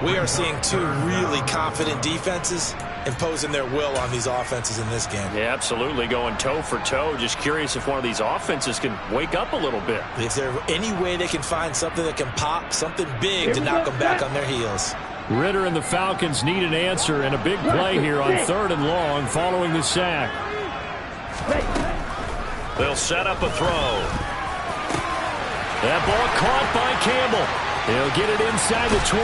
Speaker 3: We are seeing two really confident defenses imposing their will on these offenses in this game.
Speaker 1: Yeah, absolutely, going toe for toe. Just curious if one of these offenses can wake up a little bit.
Speaker 3: Is there any way they can find something that can pop, something big to knock them back on their heels?
Speaker 2: Ritter and the Falcons need an answer, and a big play here on 3rd and long following the sack.
Speaker 1: They'll set up a throw. That ball caught by Campbell. He'll get it inside the 20.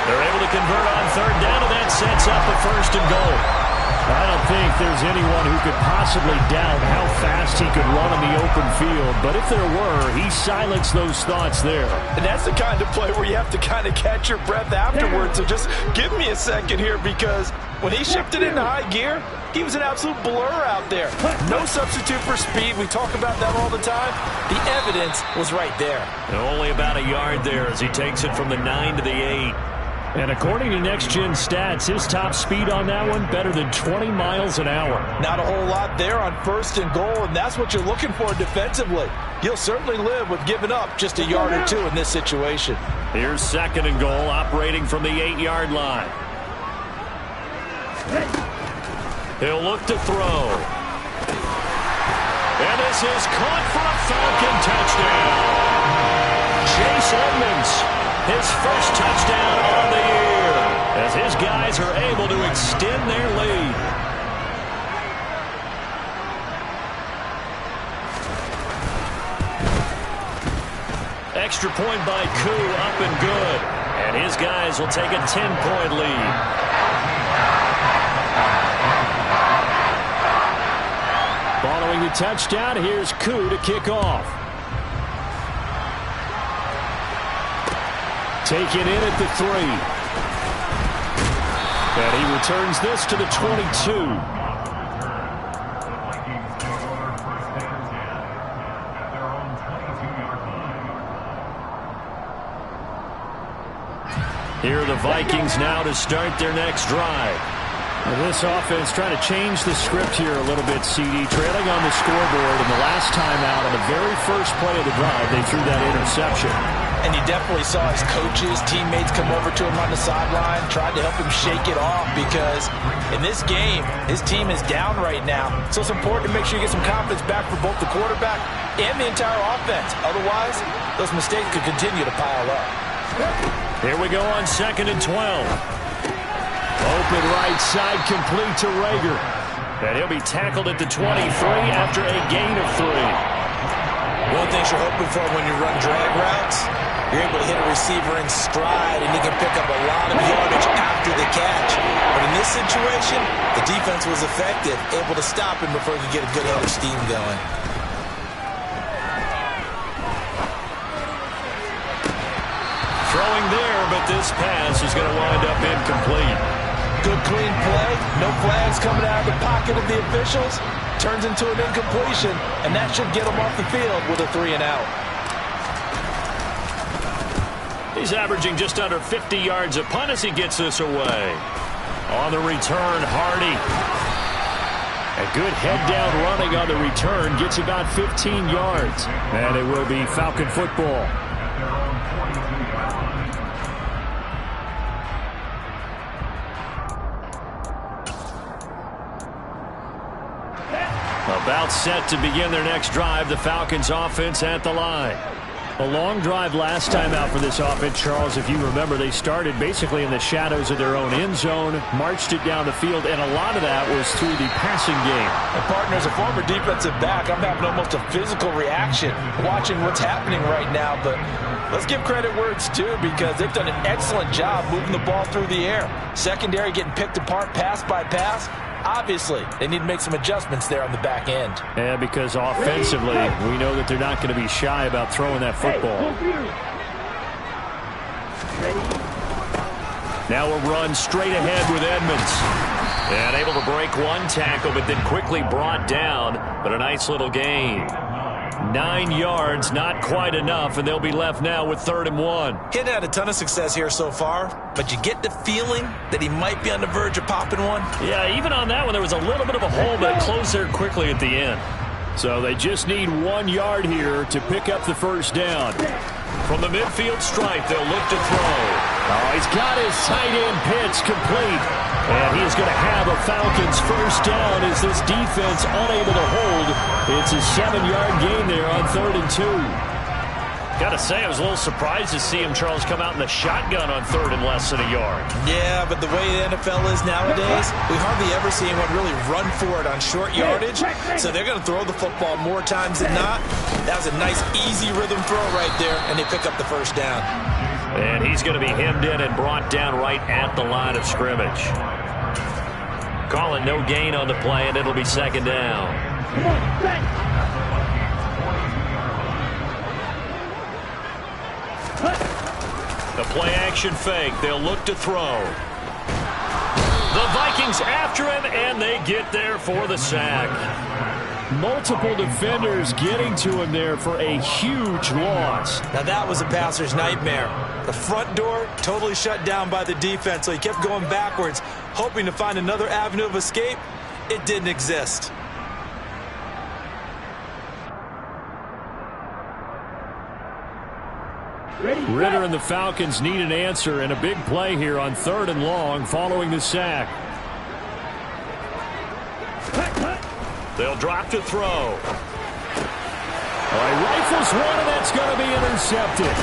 Speaker 1: They're able to convert on 3rd down, and that sets up a 1st and goal.
Speaker 2: I don't think there's anyone who could possibly doubt how fast he could run on the open field. But if there were, he silenced those thoughts there.
Speaker 3: And that's the kind of play where you have to kind of catch your breath afterwards. So just give me a second here, because when he shifted into high gear, he was an absolute blur out there. No substitute for speed. We talk about that all the time. The evidence was right there.
Speaker 1: And only about a yard there as he takes it from the 9 to the 8.
Speaker 2: And according to Next Gen Stats, his top speed on that one, better than 20 miles an hour.
Speaker 3: Not a whole lot there on 1st and goal, and that's what you're looking for defensively. You'll certainly live with giving up just a yard or two in this situation.
Speaker 1: Here's 2nd and goal, operating from the 8-yard line. He'll look to throw. And this is caught for a Falcon touchdown. Chase Edmonds. His first touchdown on the year as his guys are able to extend their lead. Extra point by Koo, up and good. And his guys will take a 10-point lead.
Speaker 2: Following the touchdown, here's Koo to kick off. Taken in at the 3. And he returns this to the 22.
Speaker 1: Here are the Vikings now to start their next drive.
Speaker 2: Well, this offense trying to change the script here a little bit, CD. Trailing on the scoreboard, and the last time out on the very first play of the drive, they threw that interception.
Speaker 3: And you definitely saw his coaches, teammates come over to him on the sideline, tried to help him shake it off, because in this game, his team is down right now. So it's important to make sure you get some confidence back for both the quarterback and the entire offense. Otherwise, those mistakes could continue to pile up.
Speaker 1: Here we go on 2nd and 12.
Speaker 2: Open right side, complete to Reagor.
Speaker 1: And he'll be tackled at the 23 after a gain of 3.
Speaker 3: One of the things you're hoping for when you run drag routes, you're able to hit a receiver in stride, and he can pick up a lot of yardage after the catch. But in this situation, the defense was effective, able to stop him before he could get a good head of steam going.
Speaker 1: Throwing there, but this pass is going to wind up incomplete.
Speaker 3: Good clean play, no flags coming out of the pocket of the officials. Turns into an incompletion, and that should get him off the field with a 3 and out.
Speaker 1: He's averaging just under 50 yards a punt as he gets this away. On the return, Hardy.
Speaker 2: A good head-down running on the return gets about 15 yards. And it will be Falcon football.
Speaker 1: About set to begin their next drive. The Falcons offense at the line.
Speaker 2: A long drive last time out for this offense, Charles. If you remember, they started basically in the shadows of their own end zone, marched it down the field, and a lot of that was through the passing game.
Speaker 3: And partner, as a former defensive back, I'm having almost a physical reaction watching what's happening right now. But let's give credit where it's due, because they've done an excellent job moving the ball through the air. Secondary getting picked apart pass by pass. Obviously, they need to make some adjustments there on the back end.
Speaker 2: Yeah, because offensively, we know that they're not going to be shy about throwing that football.
Speaker 1: Now a run straight ahead with Edmonds. And able to break one tackle, but then quickly brought down. But a nice little gain. 9 yards, not quite enough, and they'll be left now with 3rd and 1.
Speaker 3: He hadn't had a ton of success here so far, but you get the feeling that he might be on the verge of popping one.
Speaker 1: Yeah, even on that one, there was a little bit of a hole, but it closed there quickly at the end.
Speaker 2: So they just need 1 yard here to pick up the first down.
Speaker 1: From the midfield stripe, they'll look to throw.
Speaker 2: Oh, he's got his tight end pitch complete. And he's going to have a Falcons first down as this defense unable to hold. It's a 7-yard gain there on 3rd and 2.
Speaker 1: Got to say, I was a little surprised to see him, Charles, come out in the shotgun on 3rd and less than a yard.
Speaker 3: Yeah, but the way the NFL is nowadays, we hardly ever see anyone really run for it on short yardage. So they're going to throw the football more times than not. That was a nice, easy rhythm throw right there, and they pick up the first down.
Speaker 1: And he's going to be hemmed in and brought down right at the line of scrimmage. Calling no gain on the play, and it'll be 2nd down.
Speaker 4: Come on, set.
Speaker 1: The play action fake. They'll look to throw. The Vikings after him, and they get there for the sack.
Speaker 2: Multiple defenders getting to him there for a huge loss.
Speaker 3: Now that was a passer's nightmare. The front door totally shut down by the defense, so he kept going backwards, hoping to find another avenue of escape. It didn't exist.
Speaker 2: Ritter and the Falcons need an answer, and a big play here on 3rd and long following the sack.
Speaker 1: They'll drop to throw.
Speaker 2: All right, rifles one, and that's going to be intercepted.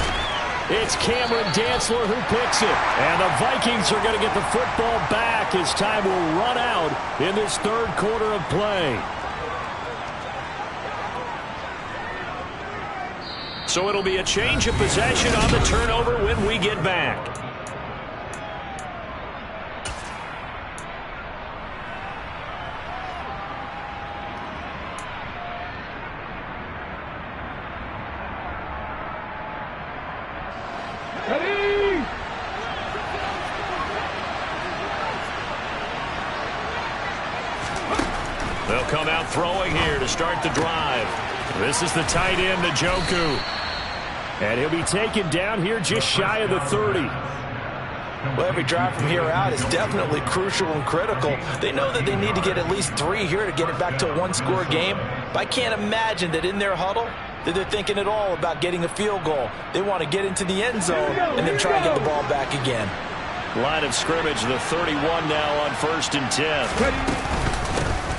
Speaker 2: It's Cameron Dantzler who picks it. And the Vikings are going to get the football back as time will run out in this 3rd quarter of play.
Speaker 1: So it'll be a change of possession on the turnover when we get back.
Speaker 4: Ready?
Speaker 1: They'll come out throwing here to start the drive.
Speaker 2: This is the tight end, Njoku. And he'll be taken down here just shy of the 30.
Speaker 3: Well, every drive from here out is definitely crucial and critical. They know that they need to get at least 3 here to get it back to a 1-score game. But I can't imagine that in their huddle that they're thinking at all about getting a field goal. They want to get into the end zone and then try and get the ball back again.
Speaker 1: Line of scrimmage, the 31 now on 1st and 10.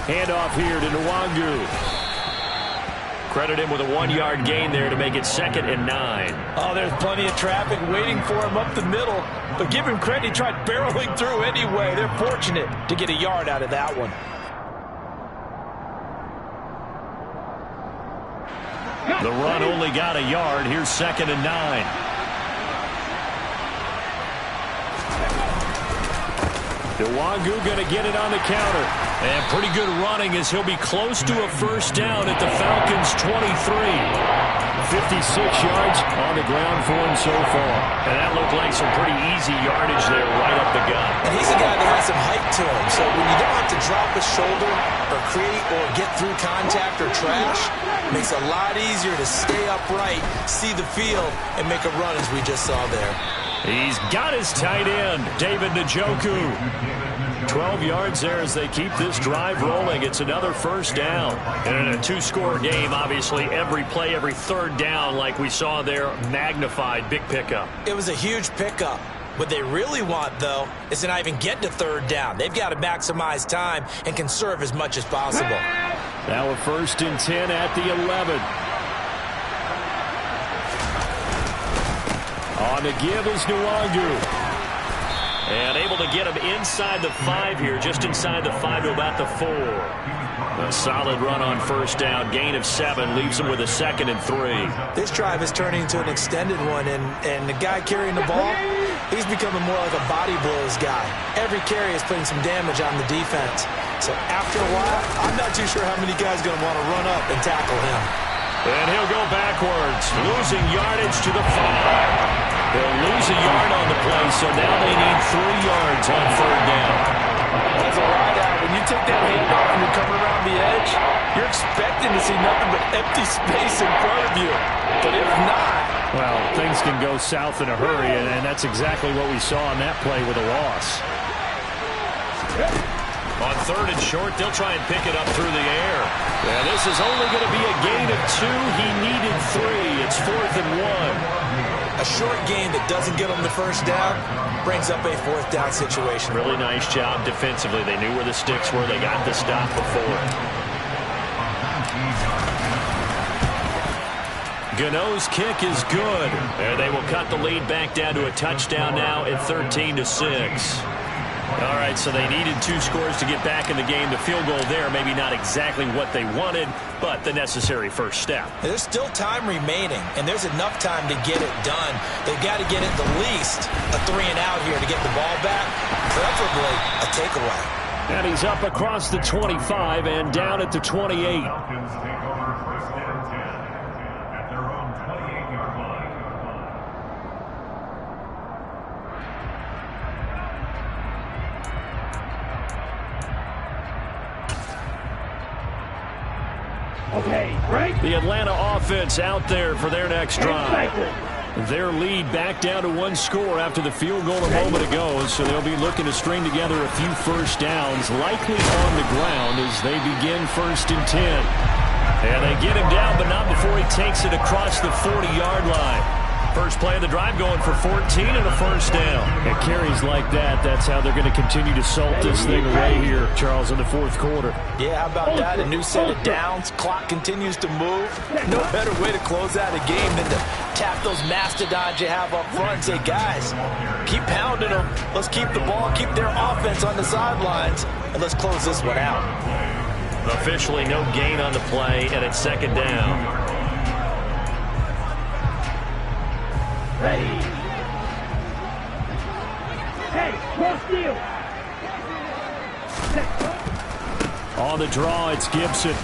Speaker 2: Handoff here to Nwangu.
Speaker 1: Credit him with a 1-yard gain there to make it 2nd and 9.
Speaker 3: Oh, there's plenty of traffic waiting for him up the middle. But give him credit, he tried barreling through anyway. They're fortunate to get a yard out of that one.
Speaker 1: The run only got a yard. Here's 2nd and 9.
Speaker 2: Nwangu going to get it on the counter.
Speaker 1: And pretty good running as he'll be close to a first down at the Falcons' 23.
Speaker 2: 56 yards on the ground for him so far.
Speaker 1: And that looked like some pretty easy yardage there right up the gut.
Speaker 3: And he's a guy that has some height to him. So when you don't have to drop a shoulder or create or get through contact or trash, it makes it a lot easier to stay upright, see the field, and make a run as we just saw there.
Speaker 1: He's got his tight end, David Njoku.
Speaker 2: 12 yards there as they keep this drive rolling. It's another first down.
Speaker 1: And in a 2-score game, obviously, every play, every 3rd down, like we saw there, magnified, big pickup.
Speaker 3: It was a huge pickup. What they really want, though, is to not even get to 3rd down. They've got to maximize time and conserve as much as possible.
Speaker 2: Now a 1st and 10 at the 11. On the give is Nwangu. And able to get him inside the 5 here, just inside the 5 to about the 4. A solid run on 1st down, gain of 7, leaves him with a 2nd and 3.
Speaker 3: This drive is turning into an extended one, and the guy carrying the ball, he's becoming more like a body blows guy. Every carry is putting some damage on the defense. So after a while, I'm not too sure how many guys are going to want to run up and tackle him.
Speaker 1: And he'll go backwards, losing yardage to the 5. They'll lose a yard on the play, so now they need 3 yards on 3rd down.
Speaker 3: That's a wide out. When you take that handoff and you're coming around the edge, you're expecting to see nothing but empty space in front of you. But if not...
Speaker 2: Well, things can go south in a hurry, and that's exactly what we saw on that play with a loss.
Speaker 1: On 3rd and short, they'll try and pick it up through the air. Yeah, this is only going to be a gain of 2. He needed 3. It's 4th and 1.
Speaker 3: A short gain that doesn't get them the 1st down brings up a 4th down situation.
Speaker 1: Really nice job defensively. They knew where the sticks were. They got the stop before. Gano's kick is good. And they will cut the lead back down to a touchdown now at 13-6. All right, so they needed 2 scores to get back in the game. The field goal there, maybe not exactly what they wanted, but the necessary first step.
Speaker 3: There's still time remaining, and there's enough time to get it done. They've got to get at the least a 3 and out here to get the ball back, preferably a takeaway.
Speaker 2: And he's up across the 25 and down at the 28.
Speaker 4: Okay, break.
Speaker 2: The Atlanta offense out there for their next drive. Their lead back down to 1 score after the field goal a moment ago, so they'll be looking to string together a few 1st downs, likely on the ground as they begin 1st and 10. And they get him down, but not before he takes it across the 40-yard line. First play of the drive going for 14 and a 1st down. And carries like that, that's how they're going to continue to salt this thing away here, Charles, in the 4th quarter.
Speaker 3: Yeah, how about that? A new set of downs. Clock continues to move. No better way to close out a game than to tap those mastodons you have up front and say, guys, keep pounding them. Let's keep the ball, keep their offense on the sidelines, and let's close this one out.
Speaker 1: Officially no gain on the play, and it's 2nd down.
Speaker 4: Ready. Hey, cross deal.
Speaker 2: On the draw, it's Gibson.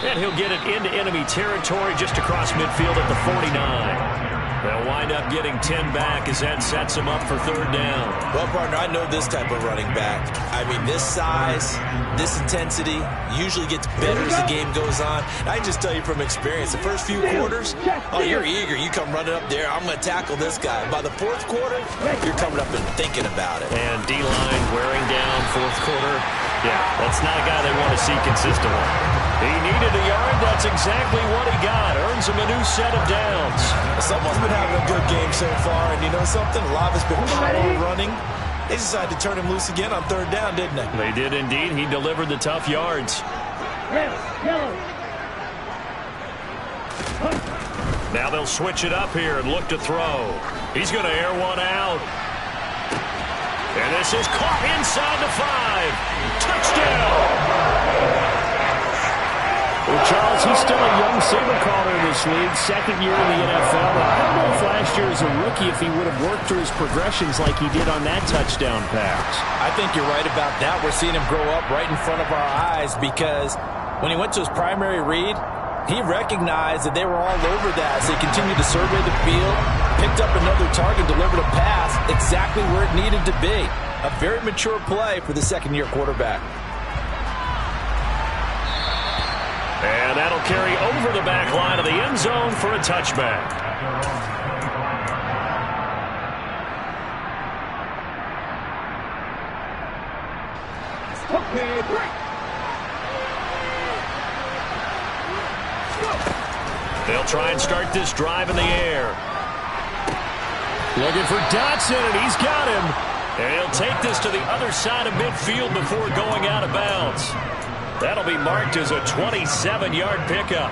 Speaker 1: And he'll get it into enemy territory just across midfield at the 49. They'll wind up getting 10 back as that sets him up for 3rd down.
Speaker 3: Well, partner, I know this type of running back. I mean, this size, this intensity usually gets better as the game goes on. And I can just tell you from experience, the first few quarters, oh, you're eager. You come running up there, I'm going to tackle this guy. By the 4th quarter, you're coming up and thinking about it.
Speaker 1: And D-line wearing down 4th quarter. Yeah, that's not a guy they want to see consistently. He needed a yard. That's exactly what he got. Earns him a new set of downs.
Speaker 3: Someone's been having a good game so far, and you know something? A lot of it's been power running. They decided to turn him loose again on 3rd down, didn't they?
Speaker 1: They did indeed. He delivered the tough yards.
Speaker 4: Yellow.
Speaker 1: Now they'll switch it up here and look to throw. He's going to air one out. And this is caught inside the 5. Touchdown!
Speaker 2: Well, Charles, he's still a young saber caller in this league, 2nd year in the NFL. I don't know if last year as a rookie if he would have worked through his progressions like he did on that touchdown pass.
Speaker 3: I think you're right about that. We're seeing him grow up right in front of our eyes because when he went to his primary read, he recognized that they were all over that. So he continued to survey the field, picked up another target, delivered a pass exactly where it needed to be. A very mature play for the 2nd-year quarterback.
Speaker 1: And that'll carry over the back line of the end zone for a touchback.
Speaker 4: Okay, break.
Speaker 1: They'll try and start this drive in the air.
Speaker 2: Looking for Dotson, and he's got him.
Speaker 1: And he'll take this to the other side of midfield before going out of bounds. That'll be marked as a 27-yard pickup.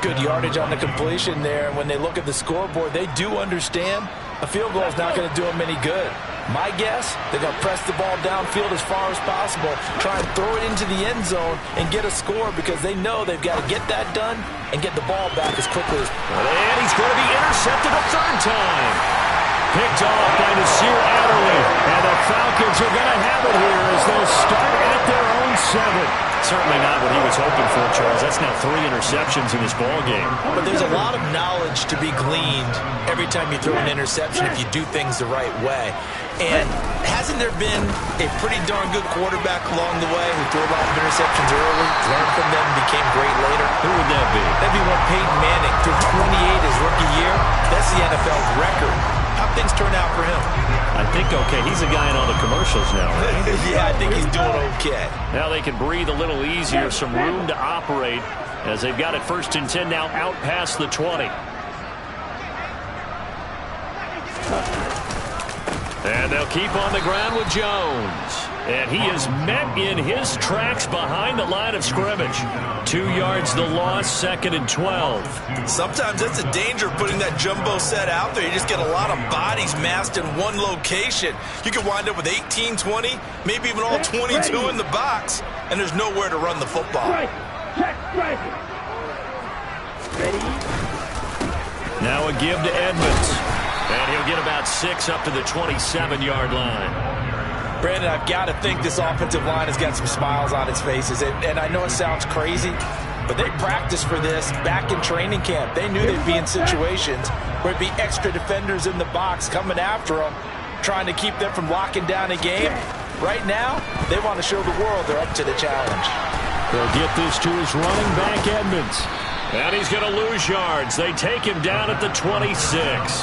Speaker 3: Good yardage on the completion there. And when they look at the scoreboard, they do understand a field goal is not going to do them any good. My guess, they're going to press the ball downfield as far as possible, try and throw it into the end zone and get a score because they know they've got to get that done and get the ball back as quickly as possible.
Speaker 1: And he's going to be intercepted a third time. Picked off by Nasir Adderley. And the Falcons are going to have it here as they'll start at their own 7. Certainly not what he was hoping for, Charles. That's now 3 interceptions in this ball game.
Speaker 3: But there's a lot of knowledge to be gleaned every time you throw an interception if you do things the right way. And hasn't there been a pretty darn good quarterback along the way who threw a lot of interceptions early, learned from them, and became great later?
Speaker 1: Who would that be?
Speaker 3: That'd be one Peyton Manning. Threw 28 his rookie year. That's the NFL's record. How'd things turn out for him?
Speaker 1: I think okay. He's a guy in all the commercials now, right?
Speaker 3: Yeah, I think he's doing okay.
Speaker 1: Now they can breathe a little easier, some room to operate as they've got it 1st and 10 now out past the 20. And they'll keep on the ground with Jones. And he is met in his tracks behind the line of scrimmage. 2 yards the loss, 2nd and 12.
Speaker 3: Sometimes that's the danger of putting that jumbo set out there. You just get a lot of bodies massed in one location. You could wind up with 18, 20, maybe even all 22 in the box, and there's nowhere to run the football.
Speaker 1: Now a give to Edmonds. And he'll get about 6 up to the 27-yard line.
Speaker 3: Brandon, I've got to think this offensive line has got some smiles on its faces. And I know it sounds crazy, but they practiced for this back in training camp. They knew they'd be in situations where it'd be extra defenders in the box coming after them, trying to keep them from locking down a game. Right now, they want to show the world they're up to the challenge.
Speaker 2: They'll get this to his running back, Edmonds.
Speaker 1: And he's going to lose yards. They take him down at the 26.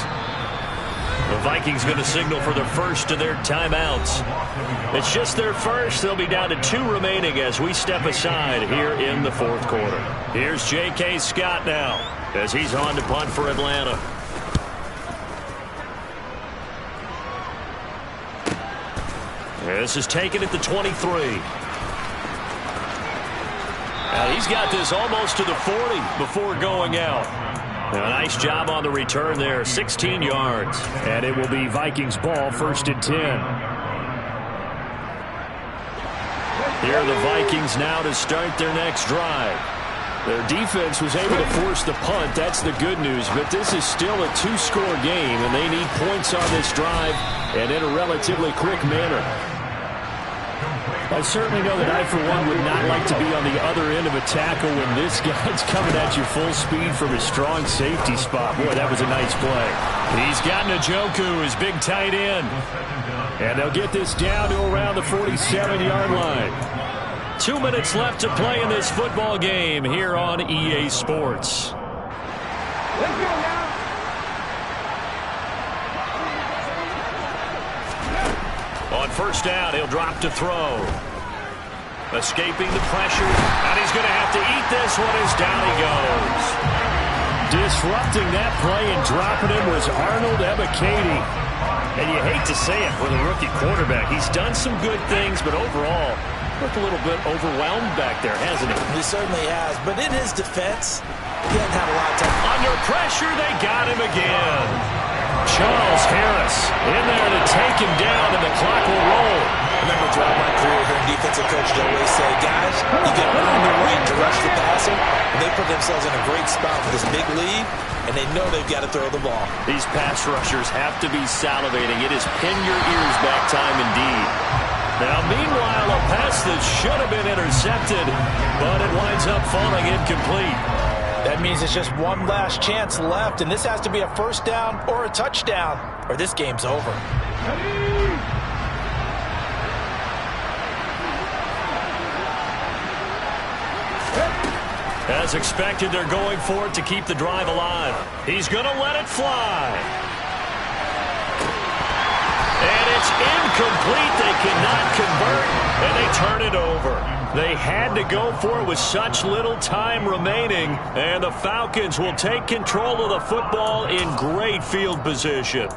Speaker 1: The Vikings going to signal for the first of their timeouts. It's just their first. They'll be down to 2 remaining as we step aside here in the 4th quarter. Here's J.K. Scott now as he's on to punt for Atlanta. This is taken at the 23. Now he's got this almost to the 40 before going out. Now, a nice job on the return there, 16 yards.
Speaker 2: And it will be Vikings ball, 1st and 10.
Speaker 1: Here are the Vikings now to start their next drive.
Speaker 2: Their defense was able to force the punt. That's the good news. But this is still a 2-score game, and they need points on this drive and in a relatively quick manner. I certainly know that I, for one, would not like to be on the other end of a tackle when this guy's coming at you full speed from his strong safety spot. Boy, that was a nice play.
Speaker 1: He's got Njoku, his big tight end.
Speaker 2: And they'll get this down to around the 47-yard line.
Speaker 1: 2 minutes left to play in this football game here on EA Sports.
Speaker 4: Let's go now.
Speaker 1: On 1st down, he'll drop to throw. Escaping the pressure, and he's going to have to eat this one as down he goes.
Speaker 2: Disrupting that play and dropping him was Arnold Ebiketie.
Speaker 1: And you hate to say it with a rookie quarterback. He's done some good things, but overall, looked a little bit overwhelmed back there, hasn't he?
Speaker 3: He certainly has. But in his defense, he hadn't had a lot of time.
Speaker 1: Under pressure, they got him again. Charles Harris in there to take him down, and the clock will roll.
Speaker 3: I remember throughout my career here in defensive coach, they always say, guys, you got to earn the right to rush the passer. And they put themselves in a great spot with this big lead, and they know they've got to throw the ball.
Speaker 1: These pass rushers have to be salivating. It is pin your ears back time indeed. Now, meanwhile, a pass that should have been intercepted, but it winds up falling incomplete.
Speaker 3: That means it's just one last chance left, and this has to be a 1st down or a touchdown, or this game's over.
Speaker 1: As expected, they're going for it to keep the drive alive. He's going to let it fly. And it's incomplete. They cannot convert, and they turn it over. They had to go for it with such little time remaining, and the Falcons will take control of the football in great field position.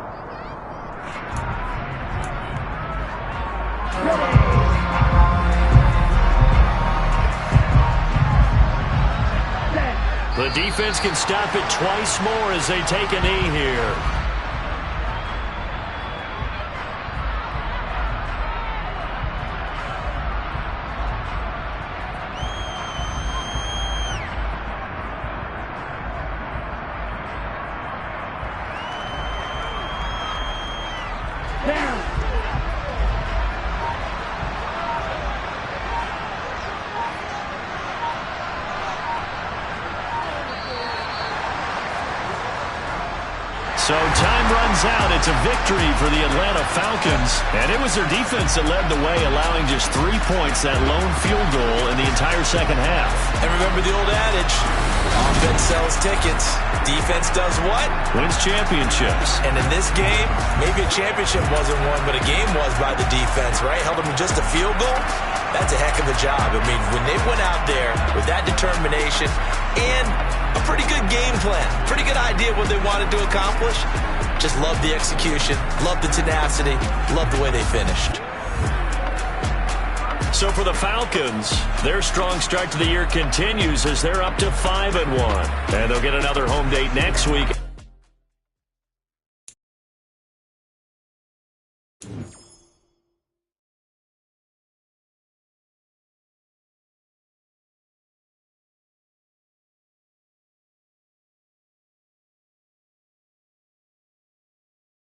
Speaker 1: The defense can stop it twice more as they take a knee here. So time runs out. It's a victory for the Atlanta Falcons. And it was their defense that led the way, allowing just 3 points, that lone field goal in the entire second half.
Speaker 3: And remember the old adage, offense sells tickets. Defense does what?
Speaker 1: Wins championships.
Speaker 3: And in this game, maybe a championship wasn't won, but a game was by the defense, right? Held them to just a field goal. That's a heck of a job. I mean, when they went out there with that determination and a pretty good game plan, pretty good idea what they wanted to accomplish, just love the execution, love the tenacity, love the way they finished.
Speaker 1: So for the Falcons, their strong start to the year continues as they're up to 5-1. And they'll get another home date next week.